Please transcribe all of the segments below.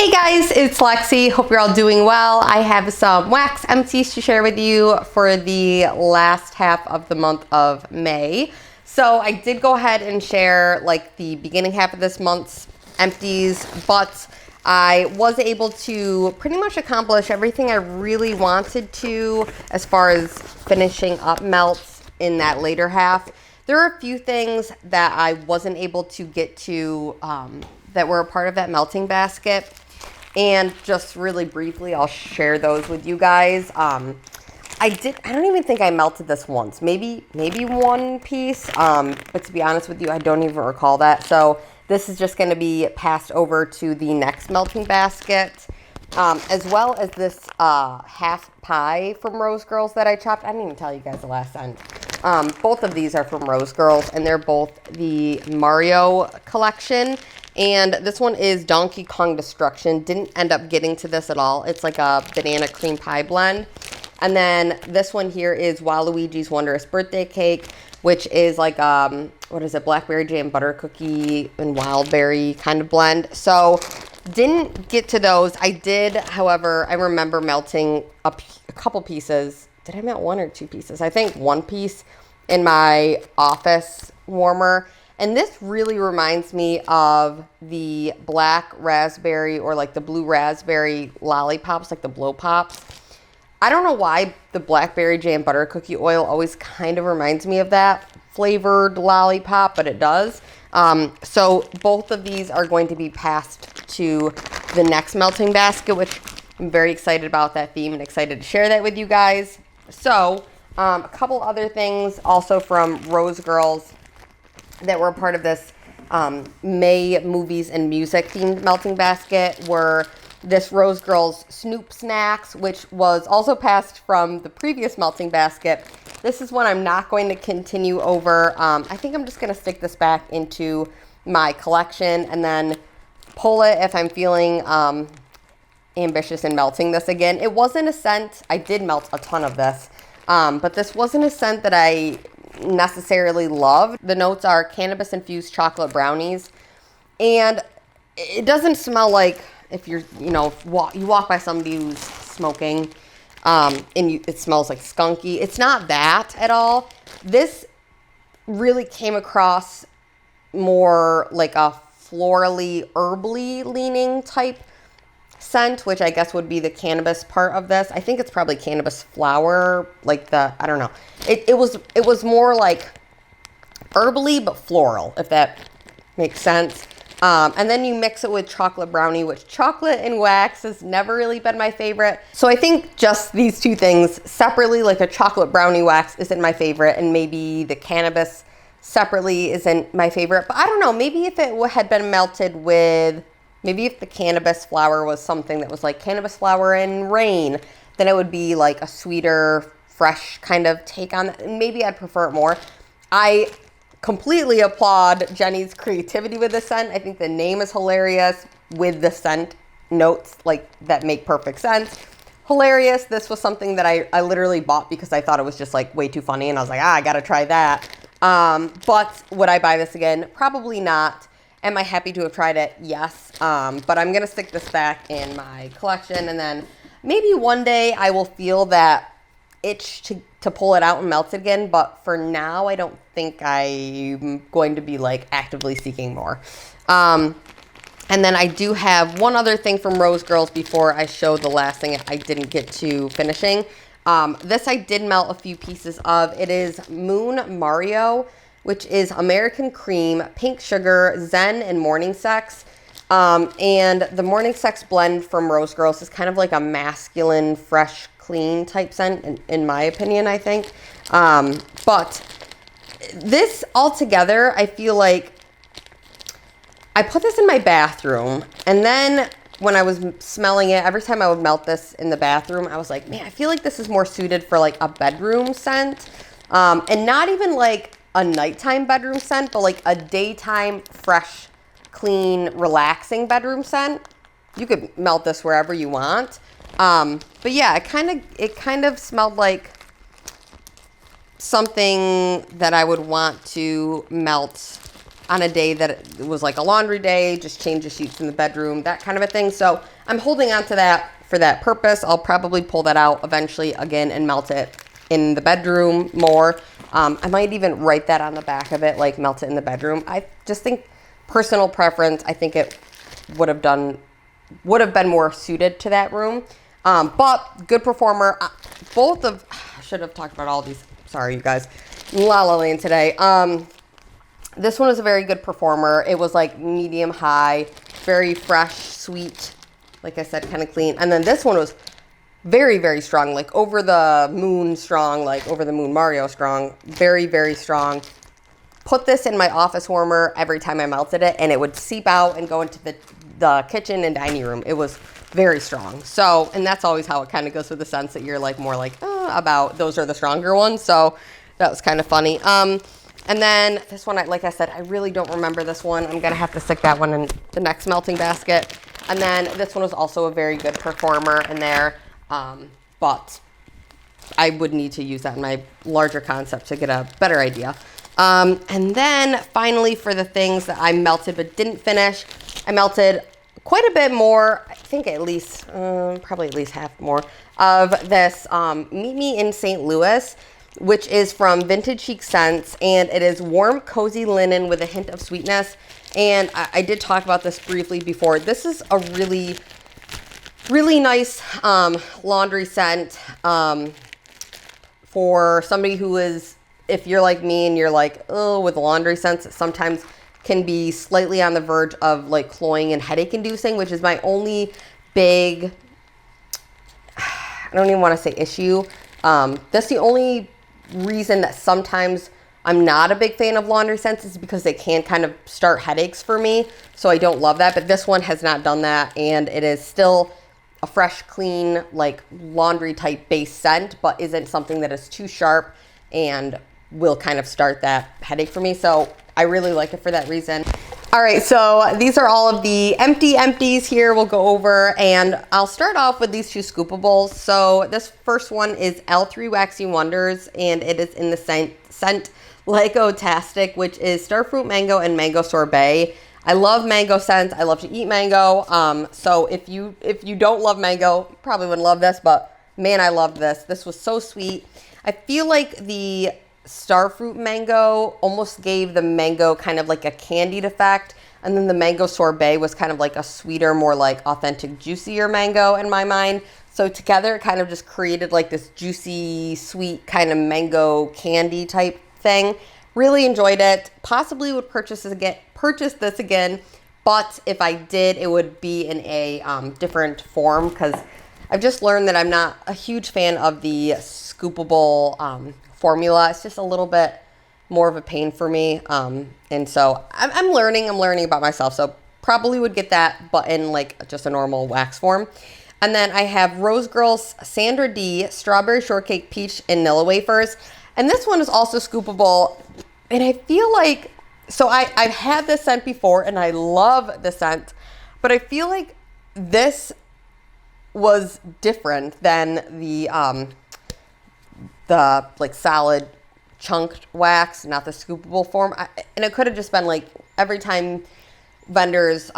Hey guys, it's Lexi. Hope you're all doing well. I have some wax empties to share with you for the last half of the month of May. So I did go ahead and share like the beginning half of this month's empties, but I was able to pretty much accomplish everything I really wanted to as far as finishing up melts in that later half. There are a few things that I wasn't able to get to that were a part of that melting basket. And just really briefly, I'll share those with you guys. I don't even think I melted this once. Maybe one piece. But to be honest with you, I don't even recall that. So this is just going to be passed over to the next melting basket. As well as this half pie from Rose Girls that I chopped. I didn't even tell you guys the last end. Both of these are from Rose Girls, and they're both the Mario collection. And this one is Donkey Kong Destruction. Didn't end up getting to this at all. It's like a banana cream pie blend. And then this one here is Waluigi's Wondrous Birthday Cake, which is like, blackberry jam butter cookie and wild berry kind of blend. So didn't get to those. I did, however, I remember melting a couple pieces. Did I melt one or two pieces? I think one piece in my office warmer. And this really reminds me of the black raspberry or like the blue raspberry lollipops, like the blow pops. I don't know why the blackberry jam butter cookie oil always kind of reminds me of that flavored lollipop, but it does. So both of these are going to be passed to the next melting basket, which I'm very excited about that theme and excited to share that with you guys. So a couple other things also from Rose Girls that were a part of this May movies and music themed melting basket were this Rose Girls Snoop Snacks, which was also passed from the previous melting basket. This is one I'm not going to continue over. I think I'm just going to stick this back into my collection and then pull it if I'm feeling ambitious in melting this again. It wasn't a scent. I did melt a ton of this, but this wasn't a scent that I necessarily loved. The notes are cannabis infused chocolate brownies, and it doesn't smell like if you're, you walk by somebody who's smoking, it smells like skunky. It's not that at all. This really came across more like a florally, herbally leaning type scent, which I guess would be the cannabis part of this. I think it's probably cannabis flower, like I don't know. It was more like herbally but floral, if that makes sense. And then you mix it with chocolate brownie, which chocolate and wax has never really been my favorite. So I think just these two things separately, like a chocolate brownie wax isn't my favorite, and maybe the cannabis separately isn't my favorite. But I don't know, maybe if it had been melted with, maybe if the cannabis flower was something that was like cannabis flower and rain, then it would be like a sweeter, fresh kind of take on that. Maybe I'd prefer it more. I completely applaud Jenny's creativity with this scent. I think the name is hilarious with the scent notes like that make perfect sense. Hilarious. This was something that I literally bought because I thought it was just like way too funny, and I was like, I gotta try that. But would I buy this again? Probably not. Am I happy to have tried it? Yes. But I'm going to stick this back in my collection, and then maybe one day I will feel that itch to pull it out and melt it again. But for now, I don't think I'm going to be like actively seeking more. And then I do have one other thing from Rose Girls before I show the last thing I didn't get to finishing. This I did melt a few pieces of. It is Moon Mario, which is American cream, pink sugar, zen, and morning sex. And the morning sex blend from Rose Girls is kind of like a masculine, fresh, clean type scent, in my opinion, I think. But this altogether, I feel like I put this in my bathroom, and then when I was smelling it, every time I would melt this in the bathroom, I was like, man, I feel like this is more suited for like a bedroom scent. And not even like a nighttime bedroom scent, but like a daytime, fresh, clean, relaxing bedroom scent. You could melt this wherever you want. But yeah, it kind of smelled like something that I would want to melt on a day that it was like a laundry day, just change the sheets in the bedroom, that kind of a thing. So I'm holding on to that for that purpose. I'll probably pull that out eventually again and melt it in the bedroom more. I might even write that on the back of it, like melt it in the bedroom. I just think personal preference, I think it would have been more suited to that room. But good performer. I should have talked about all these. Sorry, you guys. La La Land today. This one was a very good performer. It was like medium high, very fresh, sweet, like I said, kind of clean. And then this one was very, very strong, like over the moon strong, like over the moon Mario strong. Very, very strong. Put this in my office warmer every time I melted it, and it would seep out and go into the kitchen and dining room. It was very strong. So, and that's always how it kind of goes with the scents that you're like more like about. Those are the stronger ones. So that was kind of funny. And then this one, like I said, I really don't remember this one. I'm going to have to stick that one in the next melting basket. And then this one was also a very good performer in there. But I would need to use that in my larger concept to get a better idea. And then finally for the things that I melted but didn't finish, I melted quite a bit more, I think at least, probably at least half more of this Meet Me in St. Louis, which is from Vintage Chic Scents, and it is warm, cozy linen with a hint of sweetness. And I did talk about this briefly before. This is a really, really nice laundry scent for somebody who is, if you're like me and you're like, oh, with laundry scents, it sometimes can be slightly on the verge of like cloying and headache inducing, which is my only big, I don't even want to say issue. That's the only reason that sometimes I'm not a big fan of laundry scents is because they can kind of start headaches for me. So I don't love that, but this one has not done that. And it is still a fresh, clean, like laundry type base scent, but isn't something that is too sharp and will kind of start that headache for me. So I really like it for that reason. All right, so these are all of the empties here we'll go over, and I'll start off with these two Scoopables. So this first one is L3 Waxy Wonders, and it is in the scent Lego-tastic, which is starfruit mango and mango sorbet. I love mango scents. I love to eat mango. So if you don't love mango, you probably wouldn't love this, but man, I love this. This was so sweet. I feel like the starfruit mango almost gave the mango kind of like a candied effect, and then the mango sorbet was kind of like a sweeter, more like authentic, juicier mango in my mind. So together it kind of just created like this juicy, sweet kind of mango candy type thing. Really enjoyed it. Possibly would purchase this again, but if I did, it would be in a different form, because I've just learned that I'm not a huge fan of the Scoopable formula. It's just a little bit more of a pain for me, and so I'm learning about myself, so probably would get that, but in like just a normal wax form. And then I have Rose Girls Sandra D Strawberry Shortcake Peach and Nilla Wafers, and this one is also Scoopable, and I feel like, so I've had this scent before and I love the scent, but I feel like this was different than the like solid chunked wax, not the Scoopable form. And it could have just been like every time vendors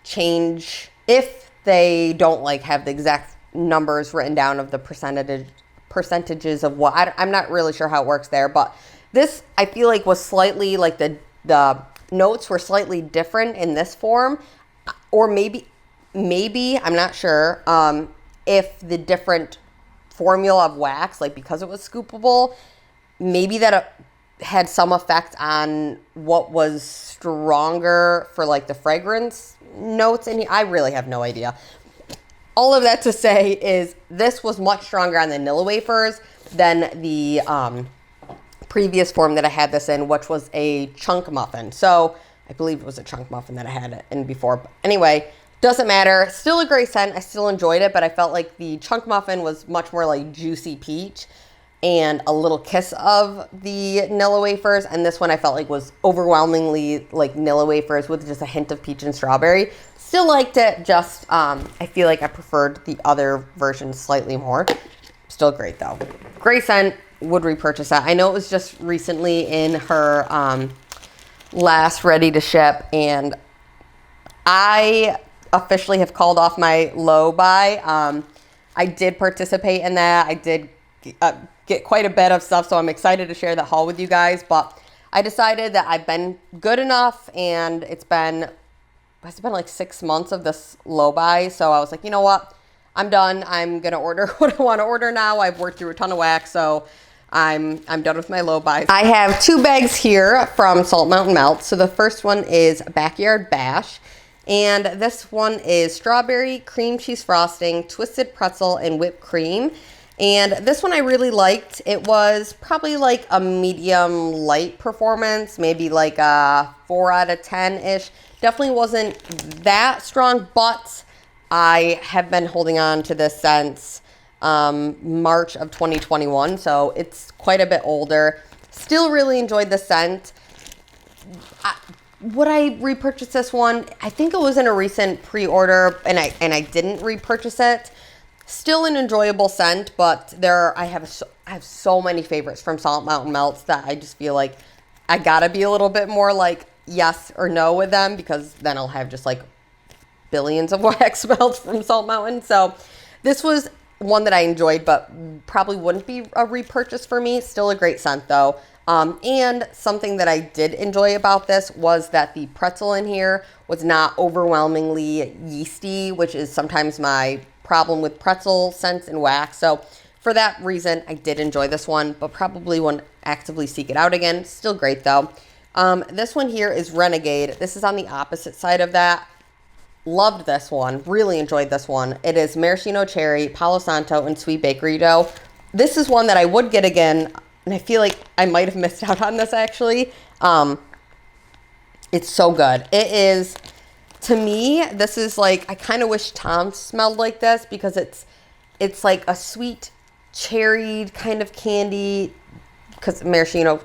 change, if they don't like have the exact numbers written down of the percentages of what, I'm not really sure how it works there, but this I feel like was slightly like the notes were slightly different in this form, or maybe I'm not sure if the different formula of wax, like because it was Scoopable, maybe that had some effect on what was stronger for like the fragrance notes in here. I really have no idea. All of that to say is this was much stronger on the Nilla Wafers than the previous form that I had this in, which was a chunk muffin. So I believe it was a chunk muffin that I had it in before. But anyway, doesn't matter. Still a great scent. I still enjoyed it, but I felt like the chunk muffin was much more like juicy peach and a little kiss of the Nilla Wafers. And this one I felt like was overwhelmingly like Nilla Wafers with just a hint of peach and strawberry. Still liked it, just I feel like I preferred the other version slightly more. Still great though. Great scent. Would repurchase that. I know it was just recently in her last ready to ship, and I officially have called off my low buy. I did participate in that. I did get quite a bit of stuff, so I'm excited to share that haul with you guys. But I decided that I've been good enough, and it's been like 6 months of this low buy. So I was like, you know what? I'm done. I'm gonna order what I want to order now. I've worked through a ton of wax, so I'm done with my low buys. I have 2 bags here from Salt Mountain Melt. So the first one is Backyard Bash, and this one is strawberry, cream cheese frosting, twisted pretzel, and whipped cream. And this one I really liked. It was probably like a medium light performance, maybe like a 4 out of 10-ish. Definitely wasn't that strong, but I have been holding on to this since March of 2021, so it's quite a bit older. Still really enjoyed the scent. Would I repurchase this one? I think it was in a recent pre-order, and I didn't repurchase it. Still an enjoyable scent, but I have so many favorites from Salt Mountain Melts that I just feel like I gotta be a little bit more like yes or no with them, because then I'll have just like billions of wax melts from Salt Mountain. So this was one that I enjoyed, but probably wouldn't be a repurchase for me. Still a great scent though. And something that I did enjoy about this was that the pretzel in here was not overwhelmingly yeasty, which is sometimes my problem with pretzel scents and wax. So for that reason, I did enjoy this one, but probably won't actively seek it out again. Still great though. This one here is Renegade. This is on the opposite side of that. Loved this one. Really enjoyed this one. It is maraschino cherry, Palo Santo, and sweet bakery dough. This is one that I would get again, and I feel like I might have missed out on this actually. It's so good. It is, to me, this is like, I kind of wish Tom smelled like this, because it's like a sweet cherry kind of candy, because maraschino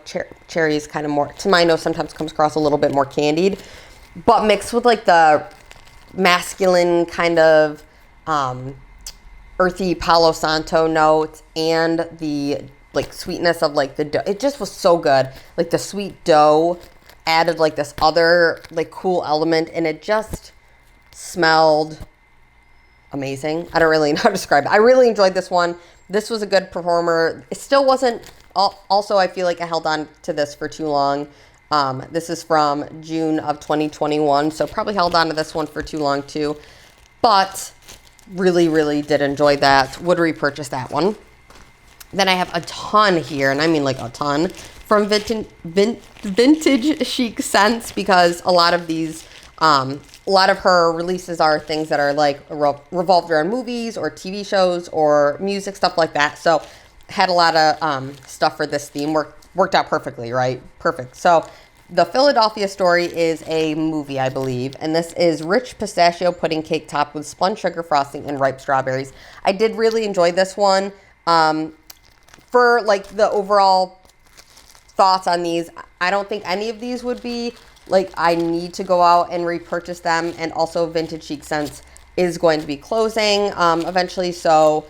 cherry is kind of more, to my nose, sometimes comes across a little bit more candied, but mixed with like the masculine kind of earthy Palo Santo note and the like sweetness of like the dough. It just was so good. Like the sweet dough added like this other like cool element, and it just smelled amazing. I don't really know how to describe it. I really enjoyed this one. This was a good performer. It still wasn't, also I feel like I held on to this for too long. This is from June of 2021, so probably held on to this one for too long too. But really, really did enjoy that. Would repurchase that one. Then I have a ton here, and I mean like a ton, from Vintage Chic Scents, because a lot of these, a lot of her releases are things that are like revolved around movies or TV shows or music, stuff like that. So had a lot of stuff for this theme. Worked out perfectly, right? Perfect. So the Philadelphia Story is a movie, I believe, and this is rich pistachio pudding cake topped with spun sugar frosting and ripe strawberries. I did really enjoy this one. For like the overall thoughts on these, I don't think any of these would be like I need to go out and repurchase them. And also Vintage Chic Scents is going to be closing eventually, so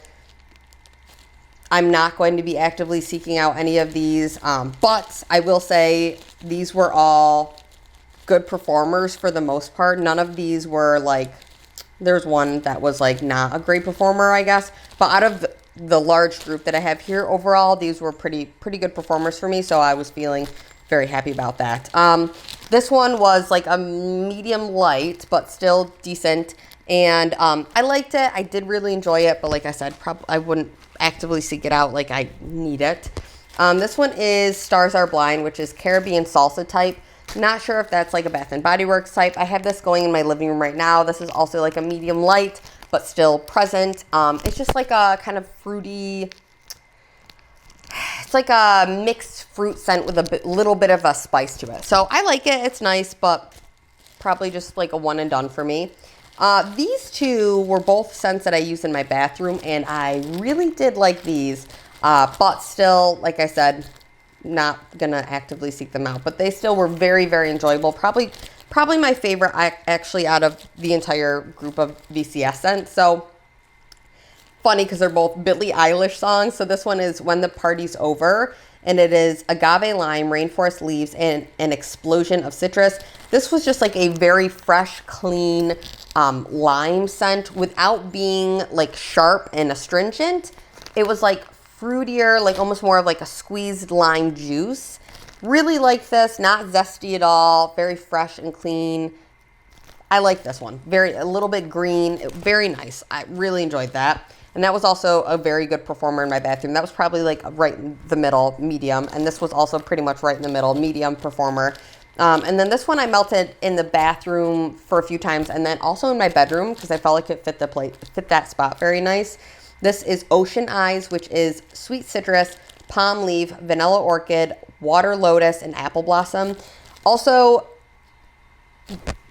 I'm not going to be actively seeking out any of these, but I will say these were all good performers for the most part. None of these were like, there's one that was like not a great performer, I guess, but out of the large group that I have here overall, these were pretty good performers for me, so I was feeling very happy about that. This one was like a medium light, but still decent, and I liked it. I did really enjoy it, but like I said, I wouldn't actively seek it out like I need it. This one is Stars Are Blind, which is Caribbean salsa type. Not sure if that's like a Bath and Body Works type. I have this going in my living room right now. This is also like a medium light, but still present. It's just like a kind of fruity, it's like a mixed fruit scent with a little bit of a spice to it. So I like it. It's nice, but probably just like a one and done for me. These two were both scents that I use in my bathroom, and I really did like these, but still, like I said, not gonna actively seek them out, but they still were very, very enjoyable. Probably my favorite actually out of the entire group of VCS scents. So funny because they're both Billie Eilish songs. So this one is When the Party's Over, and it is agave lime, rainforest leaves, and an explosion of citrus. This was just like a very fresh, clean lime scent without being like sharp and astringent. It was like fruitier, like almost more of like a squeezed lime juice. Really like this, not zesty at all, very fresh and clean. I like this one. A little bit green, very nice. I really enjoyed that. And that was also a very good performer in my bathroom. That was probably like right in the middle, medium. And this was also pretty much right in the middle, medium performer. And then this one I melted in the bathroom for a few times, and then also in my bedroom because I felt like it fit that spot very nice. This is Ocean Eyes, which is sweet citrus, palm leaf, vanilla orchid, water lotus, and apple blossom. Also,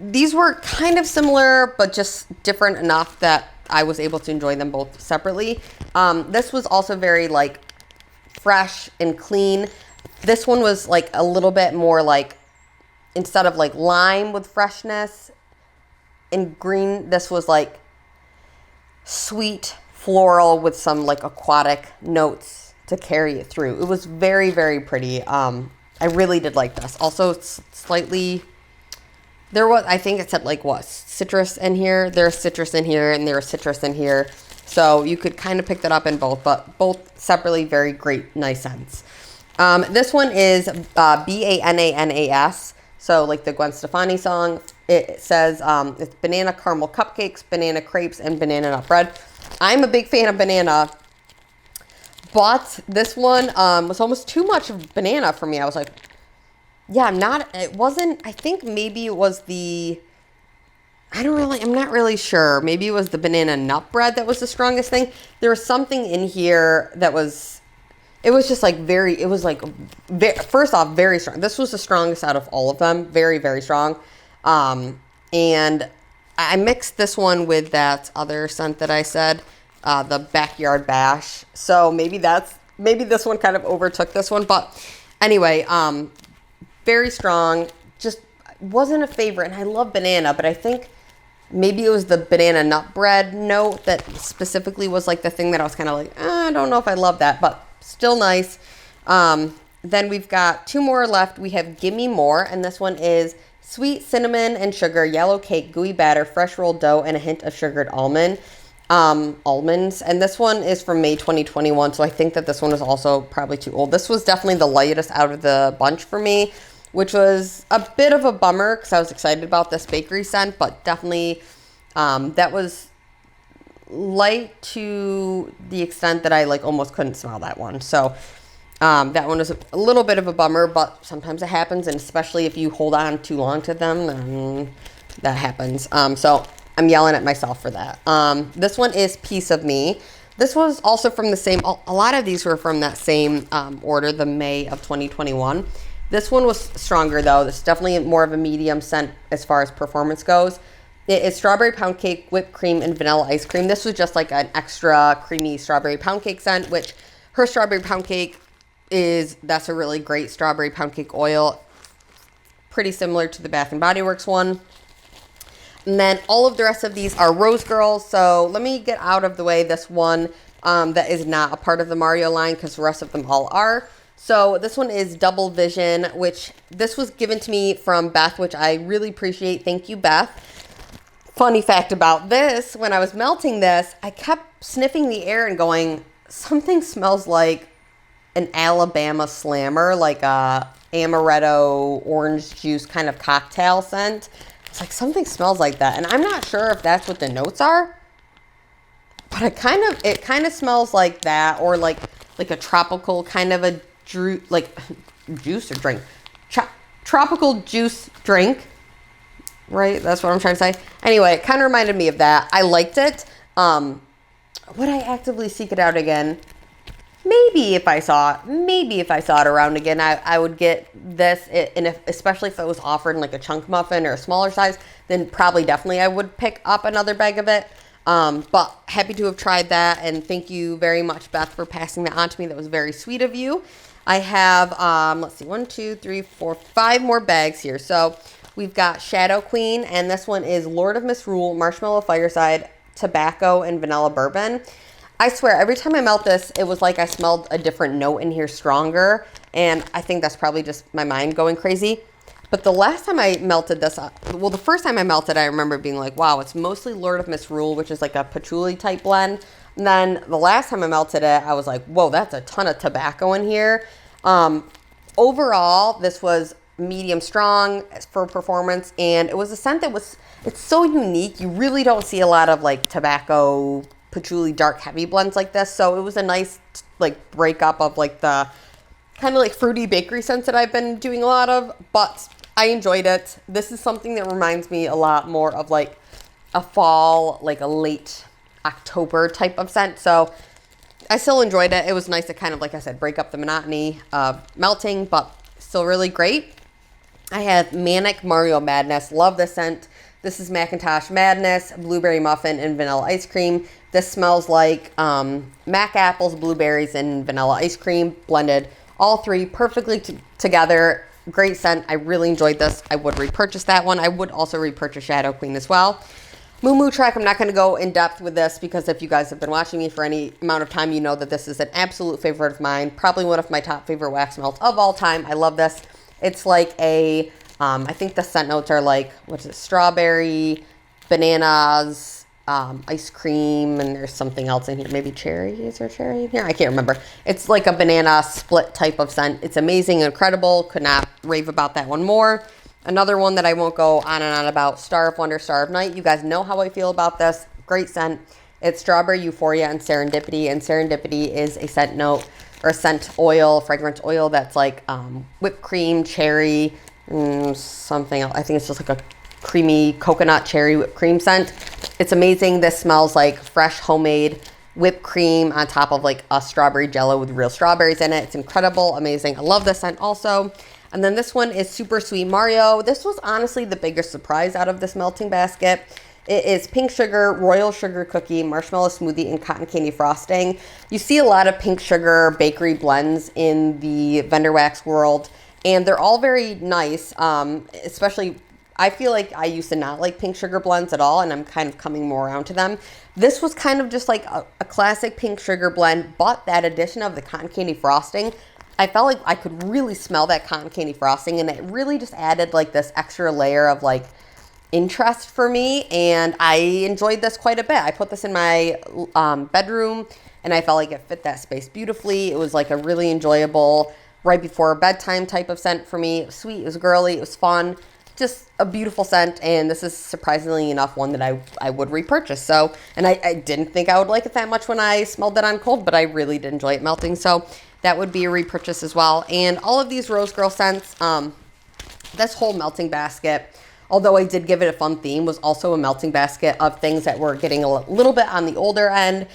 these were kind of similar, but just different enough that I was able to enjoy them both separately. This was also very like fresh and clean. This one was like a little bit more like, instead of like lime with freshness and green, this was like sweet floral with some like aquatic notes to carry it through. It was very, very pretty. I really did like this. Also slightly, I think it said like what, citrus in here. There's citrus in here and there's citrus in here. So you could kind of pick that up in both, but both separately very great, nice scents. This one is Bananas. So like the Gwen Stefani song, it says it's banana caramel cupcakes, banana crepes, and banana nut bread. I'm a big fan of banana, but this one was almost too much of banana for me. I was like, yeah, I think maybe it was I'm not really sure. Maybe it was the banana nut bread that was the strongest thing. There was something in here that it was just like first off, very strong. This was the strongest out of all of them. Very, very strong. And I mixed this one with that other scent that I said, the Backyard Bash. So maybe this one kind of overtook this one. But anyway, very strong. Just wasn't a favorite. And I love banana, but I think maybe it was the banana nut bread note that specifically was like the thing that I was kind of like, I don't know if I love that, but still nice. Then we've got two more left. We have Gimme More, and this one is sweet cinnamon and sugar, yellow cake, gooey batter, fresh rolled dough, and a hint of sugared almonds. And this one is from May 2021, so I think that this one is also probably too old. This was definitely the lightest out of the bunch for me, which was a bit of a bummer because I was excited about this bakery scent, but definitely that was light to the extent that I like almost couldn't smell that one. So that one is a little bit of a bummer, but sometimes it happens, and especially if you hold on too long to them, then that happens. So I'm yelling at myself for that. This one is Piece of Me. This was also from the same, a lot of these were from that same order, the May of 2021. This one was stronger though. This is definitely more of a medium scent as far as performance goes. It is strawberry pound cake, whipped cream, and vanilla ice cream. This was just like an extra creamy strawberry pound cake scent, which her strawberry pound cake that's a really great strawberry pound cake oil. Pretty similar to the Bath & Body Works one. And then all of the rest of these are Rose Girls. So let me get out of the way this one that is not a part of the Mario line because the rest of them all are. So this one is Double Vision, which this was given to me from Beth, which I really appreciate. Thank you, Beth. Funny fact about this, when I was melting this, I kept sniffing the air and going, something smells like an Alabama Slammer, like a amaretto orange juice kind of cocktail scent. It's like something smells like that. And I'm not sure if that's what the notes are, but it kind of smells like that, or like a tropical kind of a juice or drink. Tropical juice drink. Right? That's what I'm trying to say. Anyway, it kind of reminded me of that. I liked it. Would I actively seek it out again? Maybe if I saw it around again, I would get this. And especially if it was offered in like a chunk muffin or a smaller size, then probably definitely I would pick up another bag of it. But happy to have tried that. And thank you very much, Beth, for passing that on to me. That was very sweet of you. I have, let's see, 1, 2, 3, 4, 5 more bags here. So we've got Shadow Queen, and this one is Lord of Misrule, Marshmallow Fireside, Tobacco, and Vanilla Bourbon. I swear, every time I melt this, it was like I smelled a different note in here stronger. And I think that's probably just my mind going crazy. But the last time I melted this, well, the first time I melted, I remember being like, wow, it's mostly Lord of Misrule, which is like a patchouli type blend. And then the last time I melted it, I was like, whoa, that's a ton of tobacco in here. Overall, this was medium strong for performance, and it was a scent that it's so unique. You really don't see a lot of like tobacco, patchouli, dark, heavy blends like this. So it was a nice like breakup of like the kind of like fruity bakery scents that I've been doing a lot of, but I enjoyed it. This is something that reminds me a lot more of like a fall, like a late October type of scent. So I still enjoyed it. It was nice to kind of, like I said, break up the monotony of melting, but still really great. I have Manic Mario Madness. Love this scent. This is Macintosh Madness, Blueberry Muffin, and Vanilla Ice Cream. This smells like Mac apples, blueberries, and vanilla ice cream blended. All three perfectly together. Great scent. I really enjoyed this. I would repurchase that one. I would also repurchase Shadow Queen as well. Moo Moo Trek, I'm not going to go in depth with this because if you guys have been watching me for any amount of time, you know that this is an absolute favorite of mine. Probably one of my top favorite wax melts of all time. I love this. It's like a, I think the scent notes are like, what's it, strawberry, bananas, ice cream, and there's something else in here. Maybe cherry. Is there cherry in here? I can't remember. It's like a banana split type of scent. It's amazing, incredible. Could not rave about that one more. Another one that I won't go on and on about, Star of Wonder, Star of Night. You guys know how I feel about this. Great scent. It's Strawberry Euphoria and Serendipity, and Serendipity is a scent note or scent oil, fragrance oil that's like whipped cream, cherry, something else. I think it's just like a creamy coconut cherry whipped cream scent. It's amazing. This smells like fresh homemade whipped cream on top of like a strawberry jello with real strawberries in it. It's incredible, amazing. I love this scent also. And then this one is Super Sweet Mario. This was honestly the biggest surprise out of this melting basket. It is pink sugar, royal sugar cookie, marshmallow smoothie, and cotton candy frosting. You see a lot of pink sugar bakery blends in the vendor wax world, and they're all very nice, especially I feel like I used to not like pink sugar blends at all, and I'm kind of coming more around to them. This was kind of just like a classic pink sugar blend, but that addition of the cotton candy frosting, I felt like I could really smell that cotton candy frosting, and it really just added like this extra layer of like interest for me, and I enjoyed this quite a bit. I put this in my bedroom, and I felt like it fit that space beautifully. It was like a really enjoyable right before bedtime type of scent for me. It was sweet, it was girly, it was fun, just a beautiful scent, and this is surprisingly enough one that I would repurchase. So, and I didn't think I would like it that much when I smelled it on cold, but I really did enjoy it melting, so that would be a repurchase as well. And all of these Rose Girl scents, this whole melting basket, although I did give it a fun theme, was also a melting basket of things that were getting a little bit on the older end.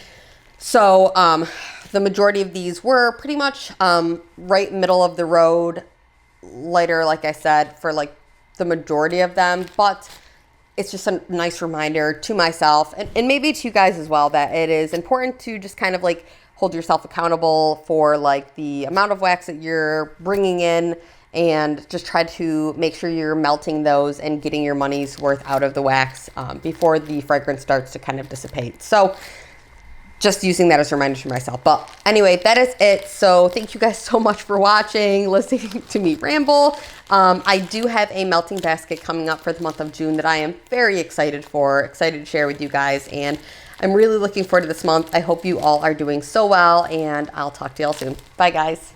So the majority of these were pretty much right middle of the road, lighter, like I said, for like the majority of them. But it's just a nice reminder to myself and maybe to you guys as well that it is important to just kind of like hold yourself accountable for like the amount of wax that you're bringing in, and just try to make sure you're melting those and getting your money's worth out of the wax before the fragrance starts to kind of dissipate. So just using that as a reminder to myself. But anyway, that is it. So thank you guys so much for watching, listening to me ramble. I do have a melting basket coming up for the month of June that I am very excited to share with you guys. And I'm really looking forward to this month. I hope you all are doing so well, and I'll talk to y'all soon. Bye, guys.